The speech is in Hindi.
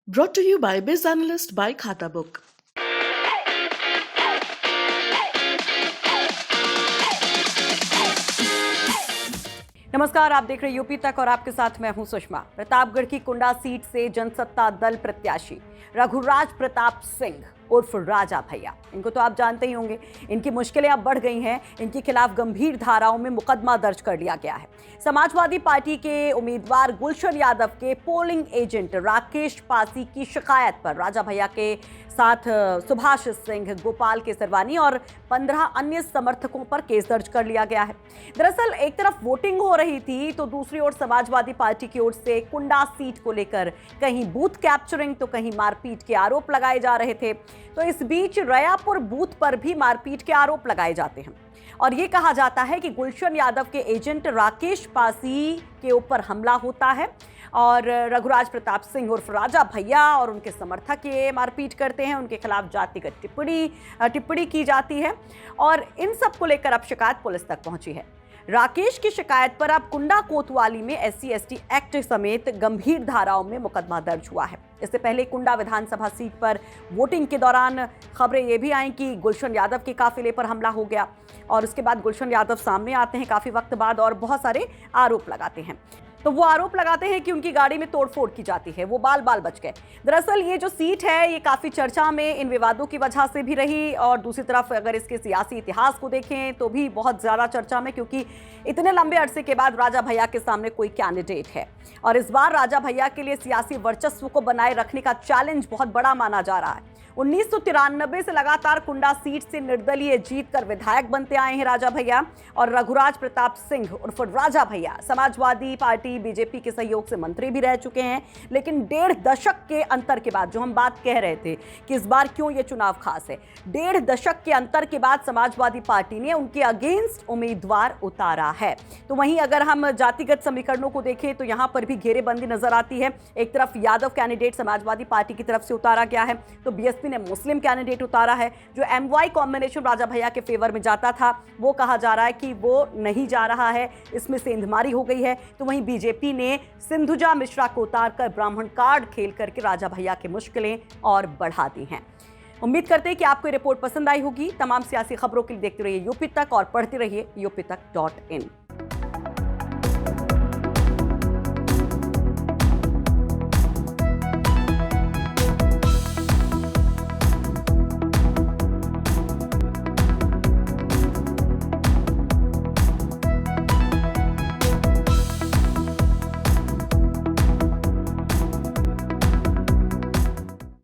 Brought to you by Biz Analyst by Khata Book. नमस्कार, आप देख रहे हैं यूपी तक और आपके साथ मैं हूं सुषमा। प्रतापगढ़ की कुंडा सीट से जनसत्ता दल प्रत्याशी रघुराज प्रताप सिंह उर्फ राजा भैया, इनको तो आप जानते ही होंगे। इनकी मुश्किलें अब बढ़ गई हैं। इनके खिलाफ गंभीर धाराओं में मुकदमा दर्ज कर लिया गया है। समाजवादी पार्टी के उम्मीदवार गुलशन यादव के पोलिंग एजेंट राकेश पासी की शिकायत पर राजा भैया के साथ सुभाष सिंह, गोपाल केसरवानी और 15 अन्य समर्थकों पर केस दर्ज कर लिया गया है। दरअसल एक तरफ वोटिंग हो रही थी तो दूसरी ओर समाजवादी पार्टी की ओर से कुंडा सीट को लेकर कहीं बूथ कैप्चरिंग तो कहीं मारपीट के आरोप लगाए जा रहे थे। तो इस बीच रयापुर बूथ पर भी मारपीट के आरोप लगाए जाते हैं और ये कहा जाता है कि गुलशन यादव के एजेंट राकेश पासी के ऊपर हमला होता है और रघुराज प्रताप सिंह उर्फ राजा भैया और उनके समर्थक ये मारपीट करते हैं। उनके खिलाफ जातिगत टिप्पणी की जाती है और इन सब को लेकर अब शिकायत पुलिस तक पहुंची है। राकेश की शिकायत पर अब कुंडा कोतवाली में SC/ST एक्ट समेत गंभीर धाराओं में मुकदमा दर्ज हुआ है। इससे पहले कुंडा विधानसभा सीट पर वोटिंग के दौरान खबरें ये भी आई कि गुलशन यादव के काफिले पर हमला हो गया और उसके बाद गुलशन यादव सामने आते हैं काफी वक्त बाद और बहुत सारे आरोप लगाते हैं। तो वो आरोप लगाते हैं कि उनकी गाड़ी में तोड़फोड़ की जाती है, वो बाल बाल बच गए। दरअसल ये जो सीट है ये काफ़ी चर्चा में इन विवादों की वजह से भी रही और दूसरी तरफ अगर इसके सियासी इतिहास को देखें तो भी बहुत ज़्यादा चर्चा में, क्योंकि इतने लंबे अरसे के बाद राजा भैया के सामने कोई कैंडिडेट है और इस बार राजा भैया के लिए सियासी वर्चस्व को बनाए रखने का चैलेंज बहुत बड़ा माना जा रहा है। 1993 से लगातार कुंडा सीट से निर्दलीय जीत कर विधायक बनते आए हैं राजा भैया और रघुराज प्रताप सिंह उर्फ राजा भैया समाजवादी पार्टी बीजेपी के सहयोग से मंत्री भी रह चुके हैं। लेकिन 1.5 दशक के अंतर के बाद जो हम बात कह रहे थे कि इस बार क्यों ये चुनाव खास है, 1.5 दशक के अंतर के बाद समाजवादी पार्टी ने उनके अगेंस्ट उम्मीदवार उतारा है। तो वहीं अगर हम जातिगत समीकरणों को देखें तो यहां पर भी घेरेबंदी नजर आती है। एक तरफ यादव कैंडिडेट समाजवादी पार्टी की तरफ से उतारा गया है तो BSP ने मुस्लिम कैंडिडेट उतारा है। जो MY कॉम्बिनेशन राजा भैया के फेवर में जाता था वो कहा जा रहा है कि वो नहीं जा रहा है, इसमें सेंधमारी हो गई है। तो वहीं बीजेपी ने सिंधुजा मिश्रा को उतारकर ब्राह्मण कार्ड खेल करके राजा भैया की मुश्किलें और बढ़ा दी हैं। उम्मीद करते हैं कि आपको ये रिपोर्ट पसंद आई होगी। तमाम सियासी खबरों के लिए देखते रहिए यूपी तक और पढ़ते रहिए UP तक.in।